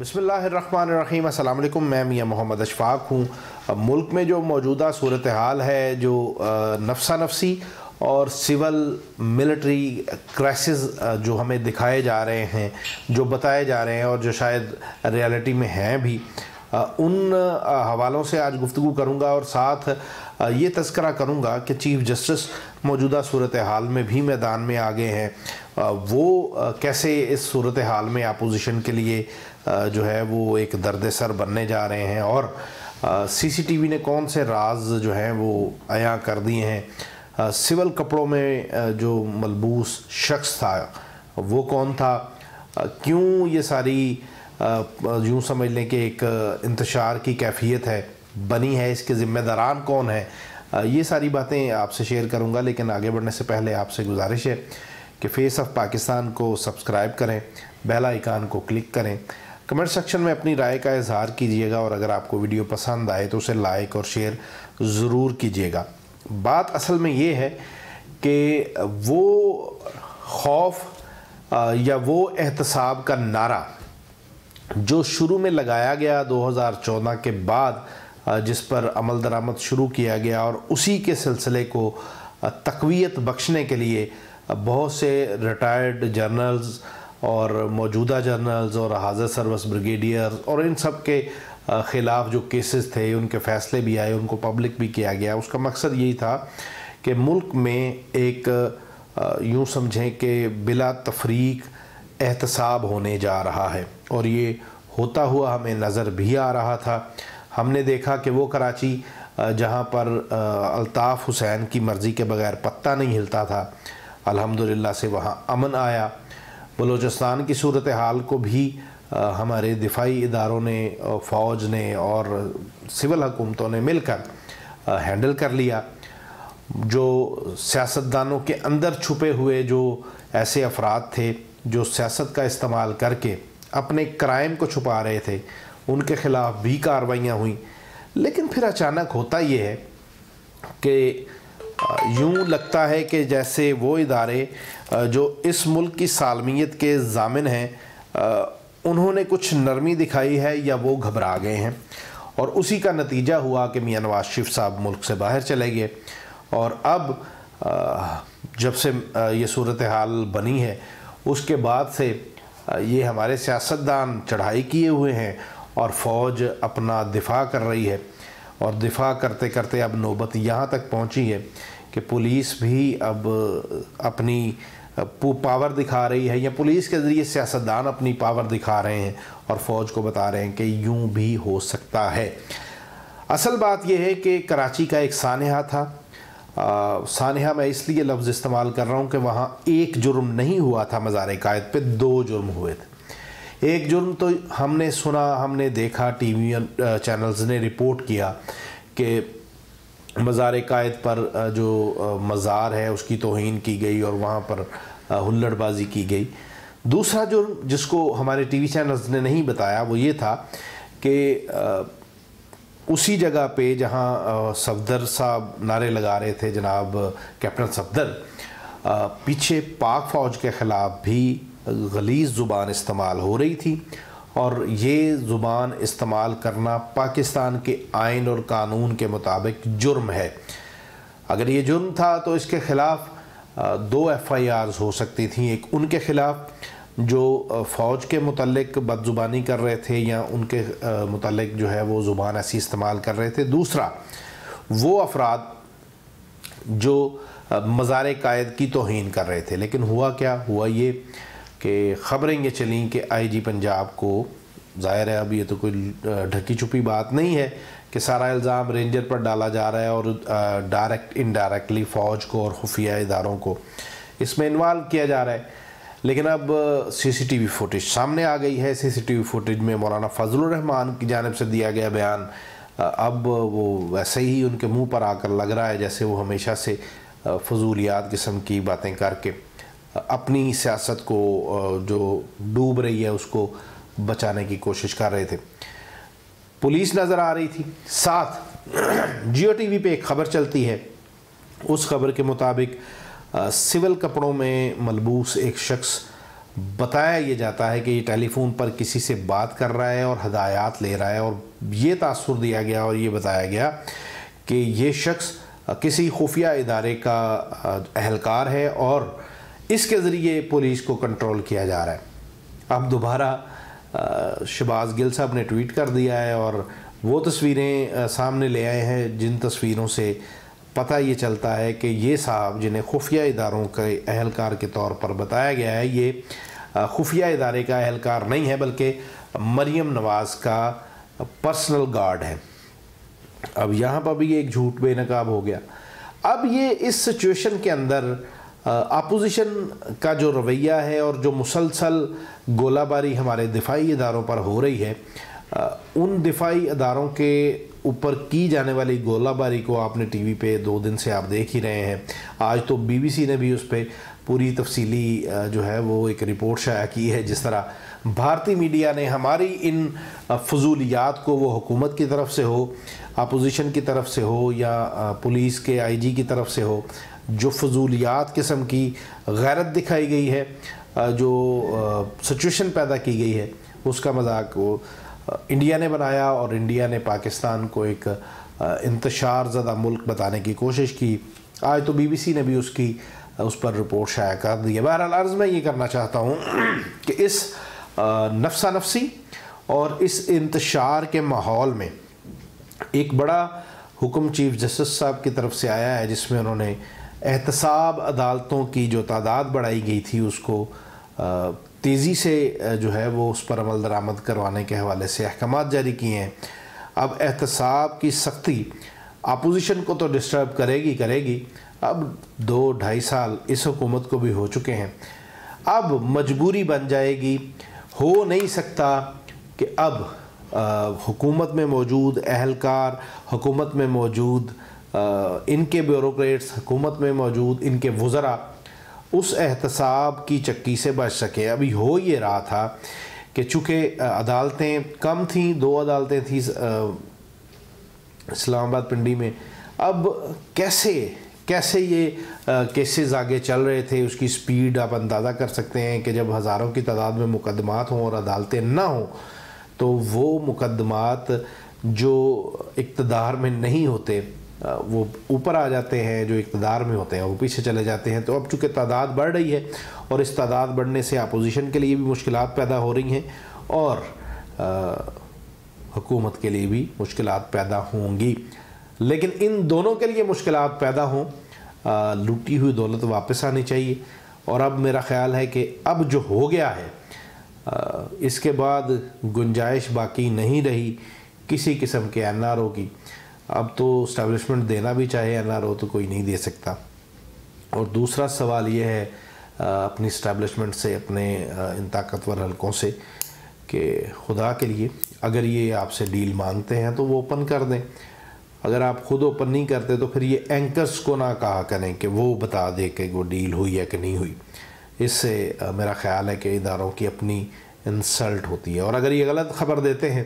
बिस्मिल्लाहिर्रहमानिर्रहीम। अस्सलाम वालेकुम। मैं मियां मोहम्मद अशफाक हूँ। मुल्क में जो मौजूदा सूरत हाल है, जो नफसा नफसी और सिविल मिलिट्री क्राइसिस जो हमें दिखाए जा रहे हैं, जो बताए जा रहे हैं और जो शायद रियलिटी में हैं भी, उन हवालों से आज गुफ्तगू करूँगा और साथ ये तज़किरा करूँगा कि चीफ़ जस्टिस मौजूदा सूरत हाल में भी मैदान में आ गए हैं। वो कैसे इस सूरत हाल में अपोजिशन के लिए जो है वो एक दर्द सर बनने जा रहे हैं और सीसीटीवी ने कौन से राज जो हैं वो आया कर दिए हैं। सिविल कपड़ों में जो मलबूस शख्स था वो कौन था, क्यों ये सारी यूँ समझ लें कि एक इंतशार की कैफियत है बनी है, इसके ज़िम्मेदारान कौन है, ये सारी बातें आपसे शेयर करूंगा। लेकिन आगे बढ़ने से पहले आपसे गुजारिश है कि फेस ऑफ पाकिस्तान को सब्सक्राइब करें, बेल आइकान को क्लिक करें, कमेंट सेक्शन में अपनी राय का इजहार कीजिएगा और अगर आपको वीडियो पसंद आए तो उसे लाइक और शेयर ज़रूर कीजिएगा। बात असल में ये है कि वो खौफ या वो एहतसाब का नारा जो शुरू में लगाया गया 2014 के बाद, जिस पर अमल दरामद शुरू किया गया और उसी के सिलसिले को तक़वियत बख्शने के लिए बहुत से रिटायर्ड जर्नल्स और मौजूदा जर्नल्स और हाज़िर सर्विस ब्रिगेडियर और इन सब के ख़िलाफ़ जो केसेस थे उनके फ़ैसले भी आए, उनको पब्लिक भी किया गया। उसका मकसद यही था कि मुल्क में एक यूँ समझें कि बिला तफरीक एहतसाब होने जा रहा है और ये होता हुआ हमें नज़र भी आ रहा था। हमने देखा कि वो कराची जहाँ पर अल्ताफ़ हुसैन की मर्ज़ी के बग़ैर पत्ता नहीं हिलता था, अल्हम्दुलिल्लाह से वहाँ अमन आया। बलूचिस्तान की सूरत हाल को भी हमारे दिफाई इदारों ने, फ़ौज ने और सिविल हुकूमतों ने मिलकर हैंडल कर लिया। जो सियासतदानों के अंदर छुपे हुए जो ऐसे अफराद थे जो सियासत का इस्तेमाल करके अपने क्राइम को छुपा रहे थे, उनके ख़िलाफ़ भी कार्रवाइयाँ हुई। लेकिन फिर अचानक होता ये है कि यूँ लगता है कि जैसे वो इदारे जो इस मुल्क की सालमियत के ज़ामिन हैं, उन्होंने कुछ नरमी दिखाई है या वो घबरा गए हैं और उसी का नतीजा हुआ कि मियां नवाज़ शरीफ साहब मुल्क से बाहर चले गए। और अब जब से ये सूरत हाल बनी है उसके बाद से ये हमारे सियासतदान चढ़ाई किए हुए हैं और फ़ौज अपना दिफा कर रही है और दिफा करते करते अब नौबत यहाँ तक पहुँची है कि पुलिस भी अब अपनी पावर दिखा रही है या पुलिस के ज़रिए सियासतदान अपनी पावर दिखा रहे हैं और फ़ौज को बता रहे हैं कि यूं भी हो सकता है। असल बात यह है कि कराची का एक सानहा था। सानहा मैं इसलिए लफ्ज़ इस्तेमाल कर रहा हूँ कि वहाँ एक जुर्म नहीं हुआ था, मज़ार-ए-कायद पे 2 जुर्म हुए थे। एक जुर्म तो हमने सुना, हमने देखा, टीवी चैनल्स ने रिपोर्ट किया कि मज़ार-ए-कायद पर जो मज़ार है उसकी तौहीन की गई और वहाँ पर हुल्लड़बाजी की गई। दूसरा जुर्म जिसको हमारे टीवी चैनल्स ने नहीं बताया वो ये था कि उसी जगह पे जहाँ सफदर साहब नारे लगा रहे थे, जनाब कैप्टन सफदर, पीछे पाक फ़ौज के ख़िलाफ़ भी गलीज़ ज़ुबान इस्तेमाल हो रही थी और ये ज़ुबान इस्तेमाल करना पाकिस्तान के आइन और कानून के मुताबिक जुर्म है। अगर ये जुर्म था तो इसके ख़िलाफ़ 2 FIRs हो सकती थी। एक उनके ख़िलाफ़ जो फ़ौज के मुतल्लिक बदज़ुबानी कर रहे थे या उनके मुतल्लिक जो है वो ज़ुबान ऐसी इस्तेमाल कर रहे थे। दूसरा वो अफराद जो मज़ार-ए-कायद की तौहीन कर रहे थे। लेकिन हुआ क्या, हुआ ये कि ख़बरें ये चलीं कि IG पंजाब को, ज़ाहिर है अब ये तो कोई ढकी छुपी बात नहीं है कि सारा इल्ज़ाम रेंजर पर डाला जा रहा है और डायरेक्ट इनडायरेक्टली फ़ौज को और खुफिया इदारों को इसमें इन्वॉल्व किया जा रहा है। लेकिन अब CCTV फुटेज सामने आ गई है। CCTV फुटेज में मौलाना फजलुर रहमान की जानिब से दिया गया बयान अब वो वैसे ही उनके मुँह पर आकर लग रहा है जैसे वो हमेशा से फजूलियात किस्म की बातें करके अपनी सियासत को जो डूब रही है उसको बचाने की कोशिश कर रहे थे। पुलिस नज़र आ रही थी, साथ Jio TV पे एक ख़बर चलती है। उस खबर के मुताबिक सिविल कपड़ों में मलबूस एक शख्स بتایا یہ جاتا ہے کہ یہ ٹیلی فون پر کسی سے بات کر رہا ہے اور ہدایات لے رہا ہے، اور یہ تاثر دیا گیا اور یہ بتایا گیا کہ یہ شخص کسی خفیہ ادارے کا اہلکار ہے اور اس کے ذریعے پولیس کو کنٹرول کیا جا رہا ہے۔ اب دوبارہ شہباز گل صاحب نے ٹویٹ کر دیا ہے اور وہ تصویریں سامنے لے آئے ہیں جن تصویروں سے پتہ یہ چلتا ہے کہ یہ صاحب جنہیں خفیہ اداروں کے اہلکار کے طور پر بتایا گیا ہے، یہ خفیہ ادارے کا اہلکار نہیں ہے بلکہ مریم نواز کا پرسنل گارڈ ہے۔ اب یہاں پر بھی ایک جھوٹ بے نقاب ہو گیا۔ اب یہ اس سچویشن کے اندر اپوزیشن کا جو رویہ ہے اور جو مسلسل گولہ باری ہمارے دفاعی اداروں پر ہو رہی ہے، ان دفاعی اداروں کے اوپر کی جانے والی گولہ باری کو آپ نے ٹی وی پہ 2 دن سے آپ دیکھ ہی رہے ہیں۔ آج تو بی بی سی نے بھی اس پہ پوری تفصیلی جو ہے وہ ایک رپورٹ شائع کی ہے، جس طرح بھارتی میڈیا نے ہماری ان فضولیات کو، وہ حکومت کی طرف سے ہو، اپوزیشن کی طرف سے ہو یا پولیس کے آئی جی کی طرف سے ہو، جو فضولیات قسم کی غیرت دکھائی گئی ہے، جو سچویشن پیدا کی گئی ہے، اس کا مذاق وہ انڈیا نے بنایا اور انڈیا نے پاکستان کو ایک انتشار زدہ ملک بتانے کی کوشش کی۔ آج تو بی بی سی نے بھی اس پر رپورٹ شائع کر دی ہے۔ بہرحال عرض میں یہ کرنا چاہتا ہوں کہ اس نفسا نفسی اور اس انتشار کے ماحول میں ایک بڑا حکم چیف جسٹس صاحب کی طرف سے آیا ہے، جس میں انہوں نے احتساب عدالتوں کی جو تعداد بڑھائی گئی تھی اس کو تیزی سے جو ہے وہ اس پر عمل درآمد کروانے کے حوالے سے احکامات جاری کیے ہیں۔ اب احتساب کی سختی اپوزیشن کو تو ڈسٹرب کرے گی۔ اب 2-2.5 سال اس حکومت کو بھی ہو چکے ہیں، اب مجبوری بن جائے گی۔ ہو نہیں سکتا کہ اب حکومت میں موجود اہلکار، حکومت میں موجود ان کے بیوروکریٹس، حکومت میں موجود ان کے وزراء اس احتساب کی چکی سے بچ سکے۔ ابھی ہو یہ رہا تھا کہ چونکہ عدالتیں کم تھیں، 2 عدالتیں تھیں اسلام آباد پنڈی میں، اب کیسے یہ کیسز آگے چل رہے تھے، اس کی سپیڈ آپ اندازہ کر سکتے ہیں کہ جب ہزاروں کی تعداد میں مقدمات ہوں اور عدالتیں نہ ہوں تو وہ مقدمات جو اقتدار میں نہیں ہوتے وہ اوپر آ جاتے ہیں، جو اقتدار میں ہوتے ہیں وہ پیچھے چلے جاتے ہیں۔ تو اب چونکہ تعداد بڑھ رہی ہے اور اس تعداد بڑھنے سے اپوزیشن کے لیے بھی مشکلات پیدا ہو رہی ہیں اور حکومت کے لیے بھی مشکلات پیدا ہوں گی، لیکن ان دونوں کے لیے مشکلات پیدا ہوں، لوٹی ہوئی دولت واپس آنی چاہیے۔ اور اب میرا خیال ہے کہ اب جو ہو گیا ہے اس کے بعد گنجائش باقی نہیں رہی کسی قسم کے این آر او کی۔ اب تو اسٹیبلشمنٹ دینا بھی چاہے این آر او تو کوئی نہیں دے سکتا۔ اور دوسرا سوال یہ ہے اپنی اسٹیبلشمنٹ سے، اپنے ان طاقتور حلقوں سے، کہ خدا کے لیے اگر یہ آپ سے ڈیل مانگتے ہیں تو وہ اوپن کر دیں۔ اگر آپ خود اوپن نہیں کرتے تو پھر یہ اینکرز کو نہ کہا کریں کہ وہ بتا دے کہ وہ ڈیل ہوئی ہے کہ نہیں ہوئی۔ اس سے میرا خیال ہے کہ اداروں کی اپنی انسلٹ ہوتی ہے، اور اگر یہ غلط خبر دیتے ہیں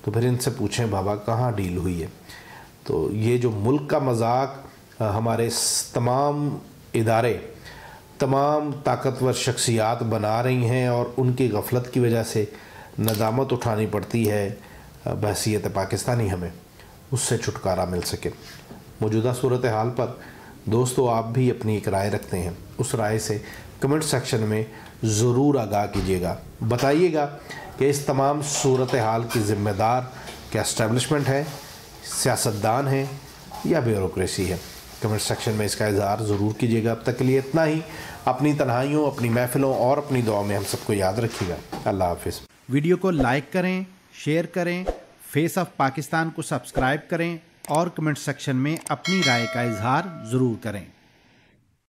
تو پھر ان سے پوچھیں بابا کہاں ڈیل ہوئی ہے۔ تو یہ جو ملک کا مذاق ہمارے تمام ادارے، تمام طاقتور شخصیات بنا رہی ہیں اور ان کی غفلت کی وجہ سے ندامت اٹھانی پڑتی ہے بحیثیت پاکستانی، ہمیں اس سے چھٹکارا مل سکے۔ موجودہ صورتحال پر دوستو آپ بھی اپنی ایک رائے رکھتے ہیں، اس رائے سے کمنٹ سیکشن میں ضرور آگاہ کیجیے گا، بتائیے گا کہ اس تمام صورتحال کی ذمہ دار کیا اسٹیبلشمنٹ ہے، سیاستدان ہیں یا بیوروکریسی ہے۔ کمنٹ سیکشن میں اس کا اظہار ضرور کیجیے گا۔ اب تک کے لیے اتنا ہی۔ اپنی تنہائیوں، اپنی محفلوں اور اپنی دعا میں ہم سب کو یاد رکھیے گا۔ اللہ حافظ۔ ویڈیو کو لائک کریں، شیئر کریں، فیس آف پاکستان کو سبسکرائب کریں اور کمنٹ سیکشن میں اپنی رائے کا اظہار ضرور کریں۔